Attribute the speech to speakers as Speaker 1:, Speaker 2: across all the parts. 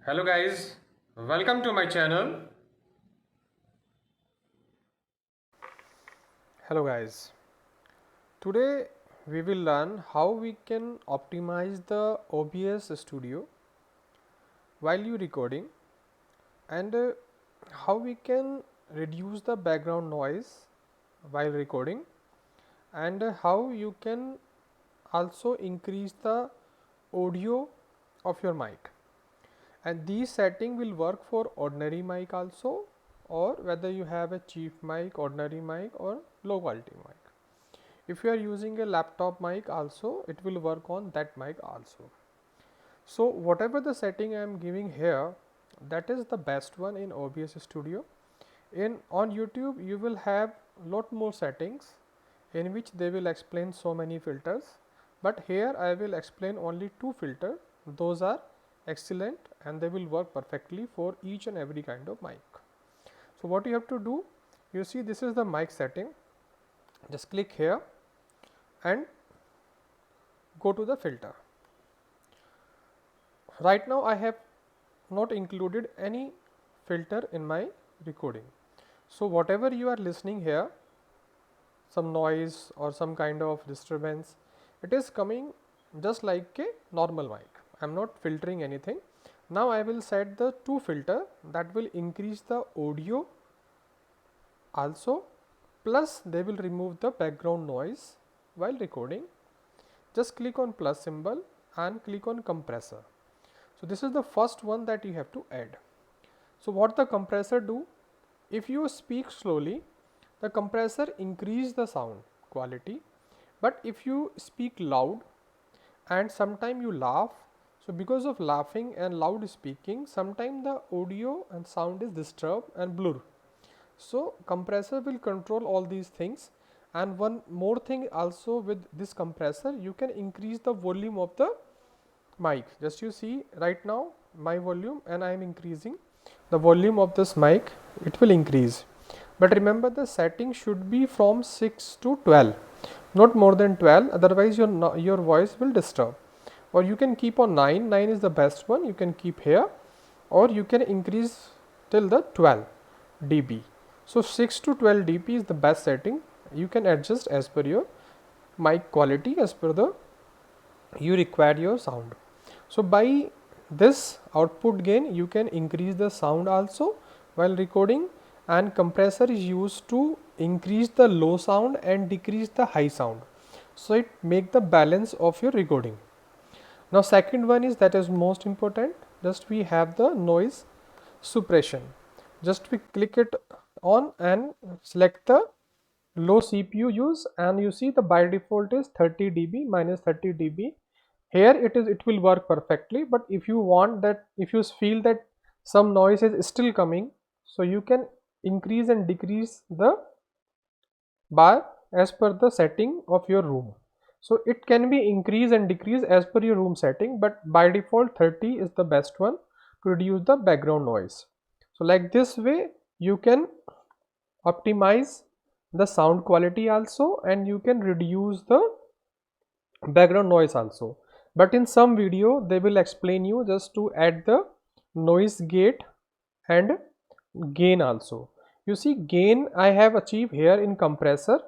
Speaker 1: Hello guys, welcome to my channel. Hello guys, today we will learn how we can optimize the OBS studio while you recording and how we can reduce the background noise while recording and how you can also increase the audio of your mic. And these setting will work for ordinary mic also, or whether you have a cheap mic, ordinary mic or low quality mic. If you are using a laptop mic also, it will work on that mic also. So whatever the setting I am giving here, that is the best one in OBS Studio. On YouTube you will have lot more settings in which they will explain so many filters, but here I will explain only two filters. Those are excellent and they will work perfectly for each and every kind of mic. So what you have to do, you see this is the mic setting. Just click here and go to the filter. Right now I have not included any filter in my recording. So whatever you are listening here, some noise or some kind of disturbance, it is coming just like a normal mic. I am not filtering anything. Now I will set the two filter that will increase the audio also, plus they will remove the background noise while recording. Just click on plus symbol and click on compressor. So this is the first one that you have to add. So what the compressor do? If you speak slowly, the compressor increase the sound quality, but if you speak loud and sometime you laugh, so because of laughing and loud speaking, sometime the audio and sound is disturbed and blur. So compressor will control all these things. And one more thing also, with this compressor you can increase the volume of the mic. Just you see right now my volume, and I am increasing the volume of this mic, it will increase. But remember, the setting should be from 6 to 12, not more than 12, otherwise your voice will disturb. Or you can keep on 9 is the best one, you can keep here, or you can increase till the 12 dB. So 6 to 12 dB is the best setting. You can adjust as per your mic quality, as per the you require your sound. So by this output gain you can increase the sound also while recording, and compressor is used to increase the low sound and decrease the high sound. So it make the balance of your recording. Now second one is, that is most important, just we have the noise suppression. Just we click it on and select the low CPU use, and you see the by default is 30 dB minus 30 dB. Here it will work perfectly, but if you want that, if you feel that some noise is still coming, so you can increase and decrease the bar as per the setting of your room. So it can be increase and decrease as per your room setting, but by default 30 is the best one to reduce the background noise. So like this way you can optimize the sound quality also, and you can reduce the background noise also. But in some video they will explain you just to add the noise gate and gain also. You see, gain I have achieved here in compressor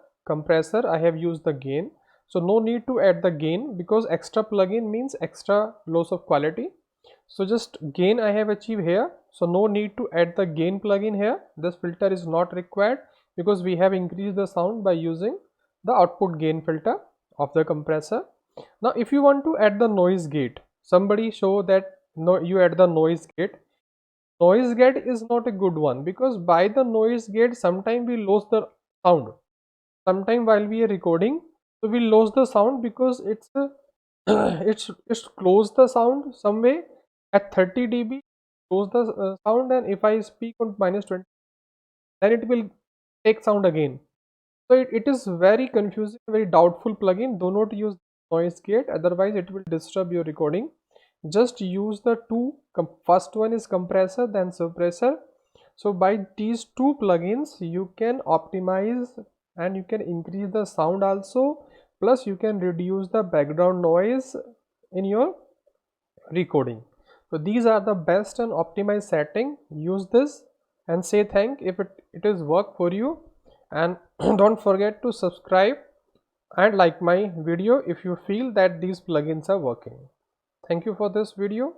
Speaker 1: I have used the gain, so no need to add the gain because extra plugin means extra loss of quality. So just gain I have achieved here, so no need to add the gain plugin here. This filter is not required because we have increased the sound by using the output gain filter of the compressor. Now if you want to add the noise gate, somebody show that no, you add the noise gate. Noise gate is not a good one because by the noise gate sometime we lose the sound. Sometime while we are recording, so we lose the sound because it's it's close the sound some way at 30 dB, close the sound, and if I speak on minus 20, then it will take sound again. So it is very confusing, very doubtful plugin. Do not use noise gate, otherwise it will disturb your recording. Just use the two, first one is compressor, then suppressor. So by these two plugins you can optimize and you can increase the sound also, plus you can reduce the background noise in your recording. So these are the best and optimized setting. Use this and say thank if it is work for you, and don't forget to subscribe and like my video if you feel that these plugins are working. Thank you for this video.